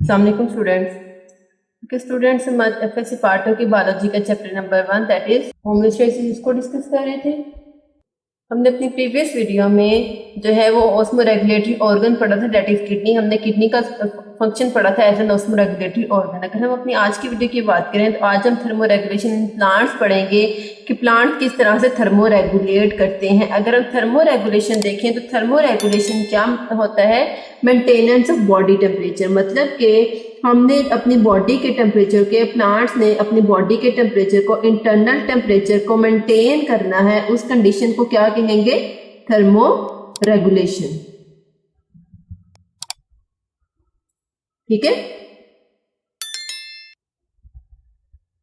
अस्सलाम वालेकुम स्टूडेंट्स हम एफएससी पार्ट 2 की बायोलॉजी का chapter number 1 that is homeostasis को डिस्कस कर रहे थे। हमने अपनी प्रीवियस वीडियो में जो है वो ऑस्मो रेगुलेटरी ऑर्गन पढ़ा था दैट इज किडनी। हमने किडनी का फंक्शन पढ़ा था as an osmoregulatory organ. अगर हम अपनी आज की वीडियो की बात करें तो आज हम थर्मो रेगुलेशन इन प्लांट्स पढ़ेंगे कि प्लांट किस तरह से थर्मो रेगुलेट करते हैं। अगर हम थर्मो रेगुलेशन देखें तो थर्मो रेगुलेशन क्या होता है, मेंटेनेंस ऑफ बॉडी टेम्परेचर, मतलब कि हमने अपनी बॉडी के टेम्परेचर के प्लांट्स ने अपनी बॉडी के टेम्परेचर को, इंटरनल टेम्परेचर को मेंटेन करना है, उस कंडीशन को क्या कहेंगे, थर्मो रेगुलेशन। ठीक है।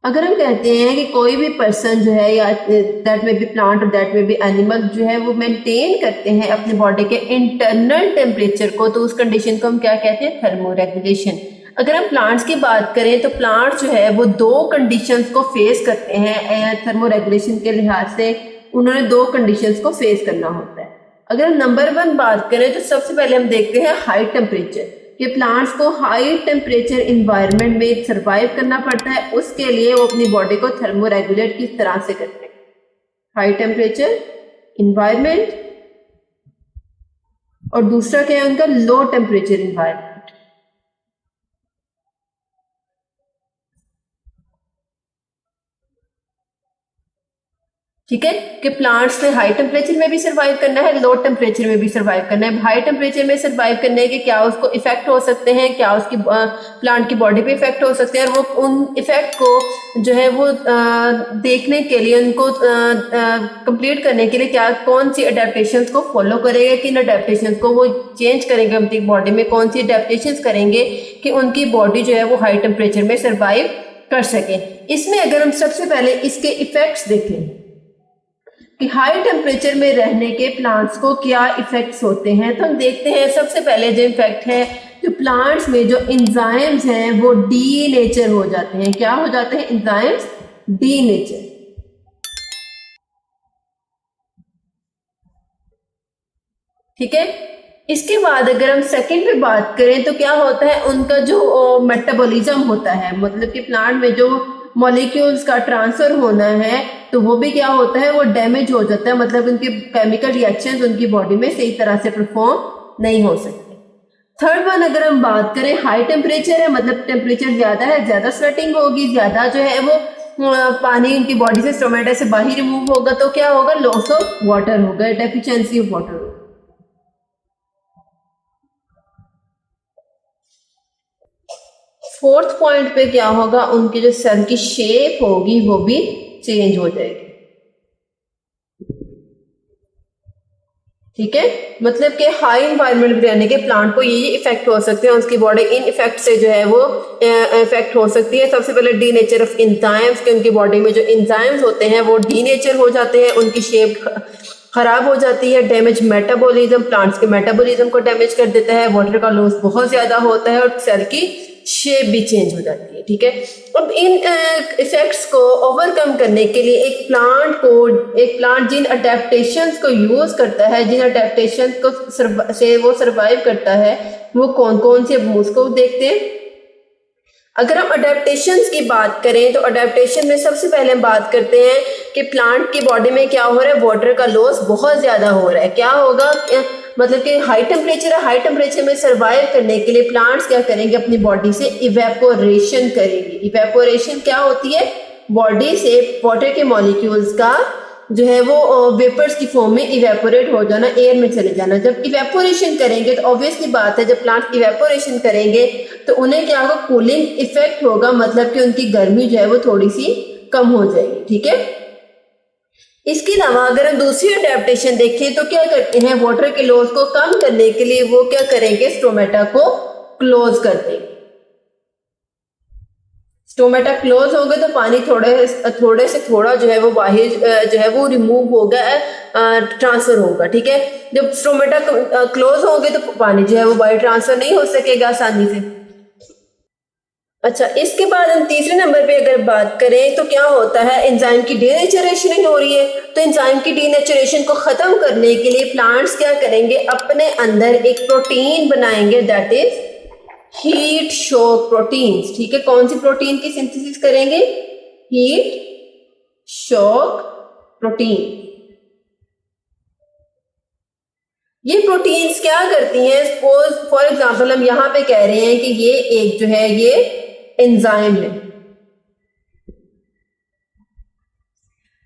अगर हम कहते हैं कि कोई भी पर्सन जो है या दैट में बी प्लांट और दैट में बी एनिमल जो है वो मेंटेन करते हैं अपनी बॉडी के इंटरनल टेम्परेचर को, तो उस कंडीशन को हम क्या कहते हैं, थर्मो रेगुलेशन। अगर हम प्लांट्स की बात करें तो प्लांट्स जो है वो दो कंडीशंस को फेस करते हैं थर्मो रेगुलेशन के लिहाज से। उन्होंने दो कंडीशंस को फेस करना होता है। अगर हम नंबर 1 बात करें तो सबसे पहले हम देखते हैं हाई टेम्परेचर। कि प्लांट्स को हाई टेम्परेचर इन्वायरमेंट में सरवाइव करना पड़ता है, उसके लिए वो अपनी बॉडी को थर्मो रेगुलेट किस तरह से करते हैं, हाई टेम्परेचर इन्वायरमेंट, और दूसरा क्या है उनका, लो टेम्परेचर इन्वायरमेंट। ठीक है, कि प्लांट्स ने हाई टेम्परेचर में भी सर्वाइव करना है, लो टेम्परेचर में भी सर्वाइव करना है। हाई टेम्परेचर में सर्वाइव करने के क्या उसको इफेक्ट हो सकते हैं, क्या उसकी प्लांट की बॉडी पे इफेक्ट हो सकते हैं, और वो उन इफेक्ट को जो है वो देखने के लिए, उनको कंप्लीट करने के लिए क्या कौन सी अडेप्टेशंस को फॉलो करेंगे, किन अडेप्टेशंस को वो चेंज करेंगे अपनी बॉडी में, कौन सी अडेप्टेशंस करेंगे कि उनकी बॉडी जो है वो हाई टेम्परेचर में सर्वाइव कर सके। इसमें अगर हम सबसे पहले इसके इफेक्ट्स देखें कि हाई टेम्परेचर में रहने के प्लांट्स को क्या इफेक्ट्स होते हैं, तो हम देखते हैं सबसे पहले जो इफेक्ट है, जो प्लांट्स में जो एंजाइम्स हैं वो डी नेचर हो जाते हैं। क्या हो जाते हैं, एंजाइम्स डी नेचर। ठीक है। इसके बाद अगर हम सेकंड पे बात करें तो क्या होता है, उनका जो मेटाबॉलिज्म होता है, मतलब कि प्लांट में जो मॉलिक्यूल्स का ट्रांसफर होना है तो वो भी क्या होता है, वो डैमेज हो जाता है, मतलब उनके केमिकल रिएक्शंस उनकी बॉडी में सही तरह से परफॉर्म नहीं हो सकते। थर्ड वन अगर हम बात करें, हाई टेम्परेचर है, मतलब टेम्परेचर ज्यादा है, ज्यादा स्वेटिंग होगी, ज्यादा जो है वो पानी उनकी बॉडी से स्टोमेटा से बाहर रिमूव होगा, तो क्या होगा, लॉस ऑफ वाटर होगा, डेफिशिएंसी ऑफ वाटर होगा। फोर्थ पॉइंट पे क्या होगा, उनकी जो सेल की शेप होगी वो भी चेंज हो जाएगी। ठीक है, मतलब कि हाई एनवायरनमेंट में रहने के प्लांट को ये इफेक्ट हो सकते हैं, उसकी बॉडी इन इफेक्ट से जो है वो इफेक्ट हो सकती है। सबसे पहले डी नेचर ऑफ एंजाइम्स, कि उनकी बॉडी में जो एंजाइम्स होते हैं वो डी नेचर हो जाते हैं, उनकी शेप खराब हो जाती है। डैमेज मेटाबॉलिज्म, प्लांट्स के मेटाबॉलिज्म को डैमेज कर देता है, वाटर का लॉस बहुत ज्यादा होता है और सेल की शेप भी चेंज हो जाती है। ठीक है, अब इन इफेक्ट्स को ओवरकम करने के लिए एक प्लांट जिन अडेप्टेशंस को यूज करता है, जिन अडेप्टेशंस को से वो सरवाइव करता है, वो कौन कौन से, उसको देखते हैं। अगर हम अडेप्टेशंस की बात करें तो अडेप्टेशन में सबसे पहले हम बात करते हैं कि प्लांट की बॉडी में क्या हो रहा है, वाटर का लॉस बहुत ज्यादा हो रहा है। क्या होगा, मतलब कि हाई टेम्परेचर है, हाई टेम्परेचर में सर्वाइव करने के लिए प्लांट्स क्या करेंगे, अपनी बॉडी से इवेपोरेशन करेंगे। इवेपोरेशन क्या होती है, बॉडी से वाटर के मॉलिक्यूल्स का जो है वो वेपर्स की फॉर्म में इवेपोरेट हो जाना, एयर में चले जाना। जब इवेपोरेशन करेंगे तो ऑब्वियसली बात है, जब प्लांट इवेपोरेशन करेंगे तो उन्हें क्या होगा, कूलिंग इफेक्ट होगा, मतलब कि उनकी गर्मी जो है वो थोड़ी सी कम हो जाएगी। ठीक है, इसके अलावा अगर हम दूसरी अडेप्टेशन देखें तो क्या करते हैं, वाटर के लॉस को कम करने के लिए वो क्या करेंगे, स्टोमेटा को क्लोज कर देंगे। स्टोमेटा क्लोज हो गए तो पानी थोड़े से थोड़ा जो है वो बाहर जो है वो रिमूव होगा, ट्रांसफर होगा। ठीक है, जब स्टोमेटा क्लोज होंगे तो पानी जो है वो बाहर ट्रांसफर नहीं हो सकेगा आसानी से। अच्छा, इसके बाद हम तीसरे नंबर पे अगर बात करें तो क्या होता है, एंजाइम की डीनेचुरेशन हो रही है, तो एंजाइम की डीनेचुरेशन को खत्म करने के लिए प्लांट्स क्या करेंगे, अपने अंदर एक प्रोटीन बनाएंगे, that is heat shock proteins. ठीक है, कौन सी प्रोटीन की सिंथेसिस करेंगे? Heat shock protein. ये प्रोटीन्स क्या करती हैं? सपोज फॉर एग्जांपल हम यहां पे कह रहे हैं कि ये एक जो है ये एंजाइम है।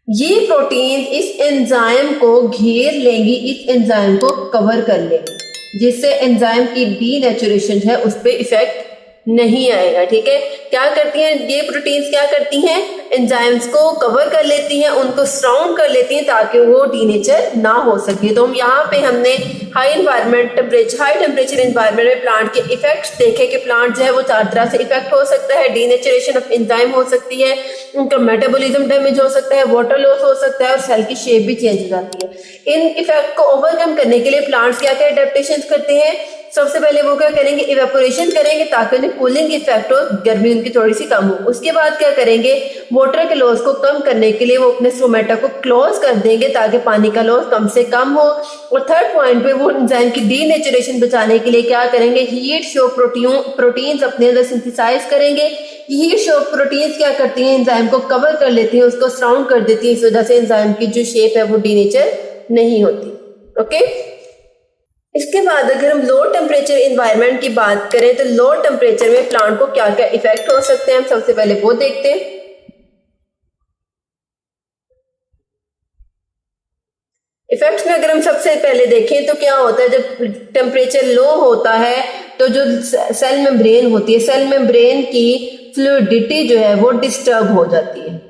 ये प्रोटीन इस एंजाइम को घेर लेंगी, इस एंजाइम को कवर कर लेंगी, जिससे एंजाइम की डीनेचुरेशन है उस पर इफेक्ट नहीं आएगा। ठीक है, क्या करती हैं ये प्रोटीन्स? क्या करती हैं? एंजाइम्स को कवर कर लेती हैं, उनको सराउंड कर लेती हैं ताकि वो डीनेचर ना हो सके। तो हम यहाँ पे हमने हाई टेम्परेचर एनवायरनमेंट में प्लांट के इफेक्ट्स देखे कि प्लांट जो है वो 4 तरह से इफेक्ट हो सकता है। डीनेचुरेशन ऑफ एंजाइम हो सकती है, उनका मेटाबॉलिज्म डैमेज हो सकता है, वाटर लॉस हो सकता है और सेल की शेप भी चेंज हो जाती है। इन इफेक्ट को ओवरकम करने के लिए प्लांट्स क्या क्या अडेप्टेशन करते हैं? सबसे पहले वो क्या करेंगे? इवेपोरेशन करेंगे ताकि उन्हें कूलिंग इफेक्ट हो, गर्मी उनकी थोड़ी सी कम हो। उसके बाद क्या करेंगे? वाटर के लॉस को कम करने के लिए वो अपने स्टोमेटा को क्लोज कर देंगे ताकि पानी का लॉस कम से कम हो। और थर्ड पॉइंट पे वो एंजाइम की डीनेचुरेशन बचाने के लिए क्या करेंगे? हीट शॉक प्रोटीन्स अपने अंदर सिंथेसाइज करेंगे। हीट शॉक प्रोटीन्स क्या करती हैं? एंजाइम को कवर कर लेती हैं, उसको सराउंड कर देती हैं, इस वजह से एंजाइम की जो शेप है वो डीनेचर नहीं होती। ओके, इसके बाद अगर हम लो टेम्परेचर एनवायरनमेंट की बात करें तो लो टेम्परेचर में प्लांट को क्या क्या इफेक्ट हो सकते हैं, हम सबसे पहले वो देखते हैं। इफेक्ट्स में अगर हम सबसे पहले देखें तो क्या होता है? जब टेम्परेचर लो होता है तो जो सेल मेम्ब्रेन होती है, सेल मेम्ब्रेन की फ्लूइडिटी जो है वो डिस्टर्ब हो जाती है।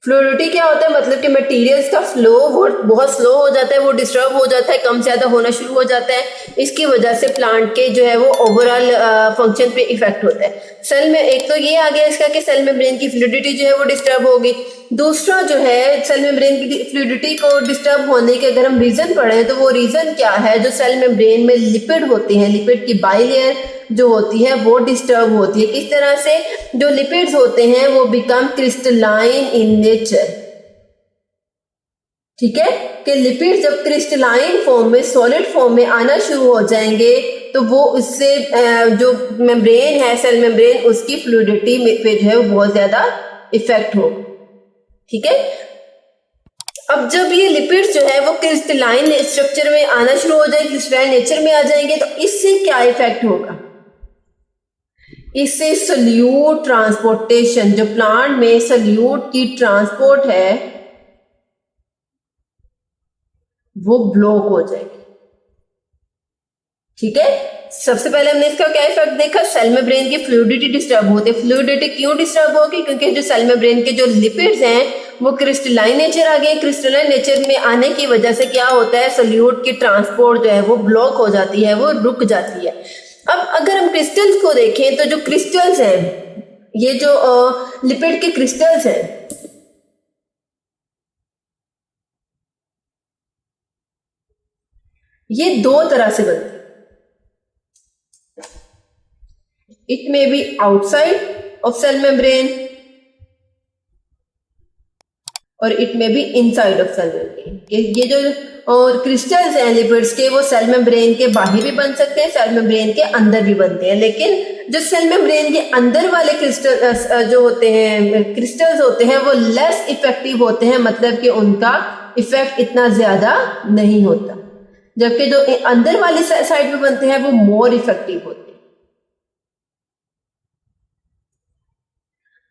फ्लूइडिटी क्या होता है? मतलब कि मटेरियल्स का फ्लो वो बहुत स्लो हो जाता है, वो डिस्टर्ब हो जाता है, कम ज्यादा होना शुरू हो जाता है। इसकी वजह से प्लांट के जो है वो ओवरऑल फंक्शन पे इफेक्ट होता है। सेल में एक तो ये आ गया इसका कि सेल मेम्ब्रेन की फ्लूइडिटी जो है वो डिस्टर्ब होगी। दूसरा जो है सेल मेम्ब्रेन की फ्लूइडिटी को डिस्टर्ब होने के अगर हम रीजन पढ़ें तो वो रीजन क्या है? जो सेल मेम्ब्रेन में लिपिड होते हैं, लिपिड की बाइलेयर जो होती है वो डिस्टर्ब होती है। किस तरह से? जो लिपिड्स होते हैं वो बिकम क्रिस्टलाइन इन नेचर। ठीक है, कि लिपिड जब क्रिस्टलाइन फॉर्म में, सॉलिड फॉर्म में आना शुरू हो जाएंगे तो वो उससे जो मेम्ब्रेन है, सेल मेम्ब्रेन, उसकी फ्लूइडिटी पे जो है वो बहुत ज्यादा इफेक्ट हो। ठीक है, अब जब ये लिपिड्स जो है वो क्रिस्टलाइन स्ट्रक्चर में आना शुरू हो जाएंगे, क्रिस्टलाइन नेचर में आ जाएंगे, तो इससे क्या इफेक्ट होगा? इससे सल्यूट ट्रांसपोर्टेशन, जो प्लांट में सल्यूट की ट्रांसपोर्ट है वो ब्लॉक हो जाएगी। ठीक है, सबसे पहले हमने इसका क्या इफेक्ट देखा? सेल मेम्ब्रेन की फ्लूइडिटी डिस्टर्ब होती है। फ्लूइडिटी क्यों डिस्टर्ब होगी? क्योंकि जो सेल मेम्ब्रेन के जो लिपिड्स हैं वो क्रिस्टलाइन नेचर आ गए। क्रिस्टलाइन नेचर में आने की वजह से क्या होता है? सल्यूट की ट्रांसपोर्ट जो है वो ब्लॉक हो जाती है, वो रुक जाती है। अब अगर हम क्रिस्टल्स को देखें तो जो क्रिस्टल्स हैं, ये जो लिपिड के क्रिस्टल्स हैं, ये 2 तरह से बनते हैं। It may be outside of cell membrane और it may be inside of cell membrane. ये जो और क्रिस्टल्स हैं लिपिड्स के, वो सेल मेम्ब्रेन के बाहर भी बन सकते हैं, सेल मेम्ब्रेन के अंदर भी बनते हैं। लेकिन जो सेल मेम्ब्रेन के अंदर वाले क्रिस्टल जो होते हैं, क्रिस्टल्स होते हैं, वो लेस इफेक्टिव होते हैं, मतलब कि उनका इफेक्ट इतना ज्यादा नहीं होता, जबकि जो अंदर वाली साइड पे बनते हैं वो मोर इफेक्टिव होते हैं।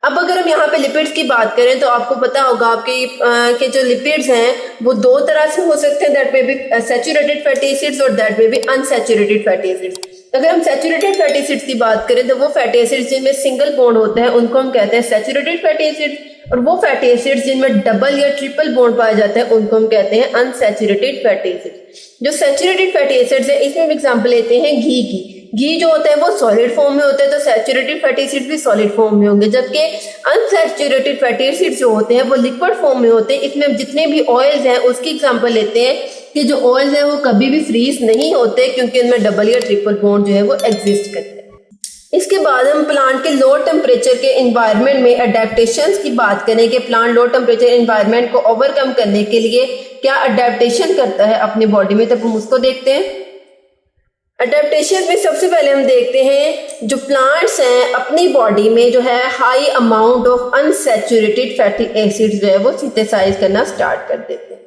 अब अगर हम यहाँ पे लिपिड्स की बात करें तो आपको पता होगा आपके कि जो लिपिड्स हैं वो 2 तरह से हो सकते हैं, that may be saturated fatty acids और that may be unsaturated fatty acids. अगर हम सैचुरेटेड फैटी एसिड्स की बात करें तो वो फैटी एसिड्स जिनमें सिंगल बॉन्ड होता है उनको हम कहते हैं सैचुरेटेड फैटी एसिड्स, और वो फैटी एसिड्स जिनमें डबल या ट्रिपल बॉन्ड पाया जाता है उनको हम कहते हैं अनसैचुरेटेड फैटी एसिड्स। जो सैचुरेटेड फैटी एसिड्स है इसमें हम एग्जांपल लेते हैं घी की। घी जो होता है वो सॉलिड फॉर्म में होता है, तो सैचुरेटेड फैटी एसिड भी सॉलिड फॉर्म में होंगे, जबकि अनसैचुरेटेड फैटी एसिड जो होते हैं वो लिक्विड फॉर्म में होते हैं। इसमें हम जितने भी ऑयल्स हैं उसकी एग्जांपल लेते हैं कि जो ऑयल्स हैं वो कभी भी फ्रीज नहीं होते क्योंकि उनमें डबल या ट्रिपल बॉन्ड जो है वो एग्जिस्ट करते हैं। इसके बाद हम प्लांट के लो टेम्परेचर के एनवायरनमेंट में अडेप्टेशंस की बात करें कि प्लांट लो टेम्परेचर एनवायरनमेंट को ओवरकम करने के लिए क्या अडेप्टेशन करता है अपनी बॉडी में, तब हम उसको देखते हैं। अडेप्टेशन में सबसे पहले हम देखते हैं जो प्लांट्स हैं अपनी बॉडी में जो है high amount of unsaturated fatty acids जो है वो सिंथेसाइज करना स्टार्ट कर देते हैं।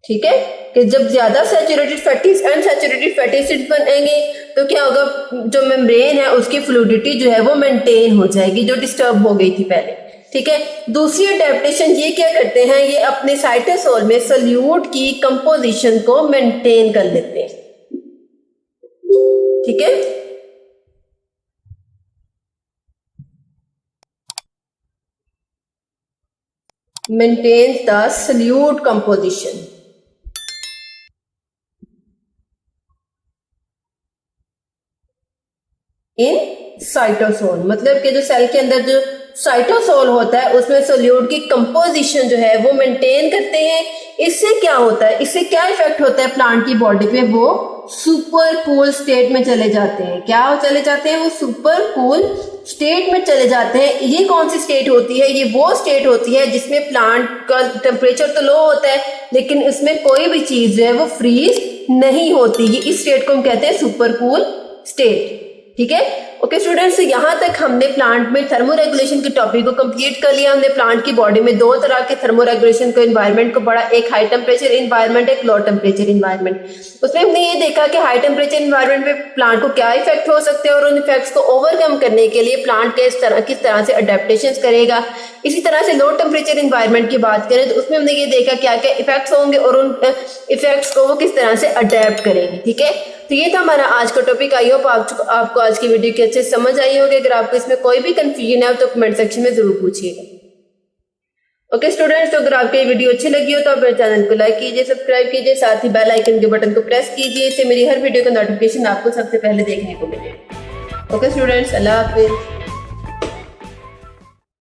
ठीक है, कि जब ज्यादा saturated fatty unsaturated fatty acids बनेंगे तो क्या होगा, जो मेम्ब्रेन है उसकी फ्लूइडिटी जो है वो मेंटेन हो जाएगी जो डिस्टर्ब हो गई थी पहले। ठीक है, दूसरी अडेप्टेशन ये क्या करते हैं, ये अपने साइटोसोल में सोल्यूट की कंपोजिशन को मेंटेन कर लेते हैं। ठीक है, maintains the solute composition in cytosol, मतलब कि जो सेल के अंदर जो साइटोसोल होता है उसमें सोल्यूट की कंपोजिशन जो है वो मेंटेन करते हैं। इससे क्या होता है, इससे क्या इफेक्ट होता है प्लांट की बॉडी पे, वो सुपर कूल स्टेट में चले जाते हैं। क्या चले जाते हैं, वो सुपर कूल स्टेट में चले जाते हैं। ये कौन सी स्टेट होती है, ये वो स्टेट होती है जिसमें प्लांट का टेम्परेचर तो लो होता है लेकिन इसमें कोई भी चीज जो है वो फ्रीज नहीं होती। ये इस स्टेट को हम कहते हैं सुपर कूल स्टेट। ठीक है, ओके स्टूडेंट्स, यहाँ तक हमने प्लांट में थर्मोरेगुलेशन के टॉपिक को कंप्लीट कर लिया। हमने प्लांट की बॉडी में दो तरह के थर्मोरेगुलेशन को एनवायरनमेंट को पढ़ा, एक हाई टेम्परेचर एनवायरनमेंट, एक लो टेम्परेचर एनवायरनमेंट। उसमें हमने ये देखा कि हाई टेम्परेचर एनवायरनमेंट में प्लांट को क्या इफेक्ट हो सकते हैं और उन इफेक्ट्स को ओवरकम करने के लिए प्लांट किस तरह से अडेप्टेशन करेगा। इसी तरह से लो टेम्परेचर एनवायरनमेंट की बात करें तो उसमें हमने ये देखा क्या क्या इफेक्ट्स होंगे और उन इफेक्ट्स को वो किस तरह से अडेप्ट करेंगे। ठीक है, तो ये था हमारा आज का टॉपिक। आई होप आपको आज की वीडियो की अच्छे से समझ आई होगी। अगर आपको इसमें कोई भी कंफ्यूजन है तो कमेंट सेक्शन में जरूर पूछिएगा। ओके स्टूडेंट्स, तो अगर आपको ये वीडियो अच्छी लगी हो तो आप मेरे चैनल को लाइक कीजिए, सब्सक्राइब कीजिए, साथ ही बेल आइकन के बटन को प्रेस कीजिए। इससे मेरी हर वीडियो का नोटिफिकेशन आपको सबसे पहले देखने को मिले। ओके स्टूडेंट्स, अल्लाह हाफिज।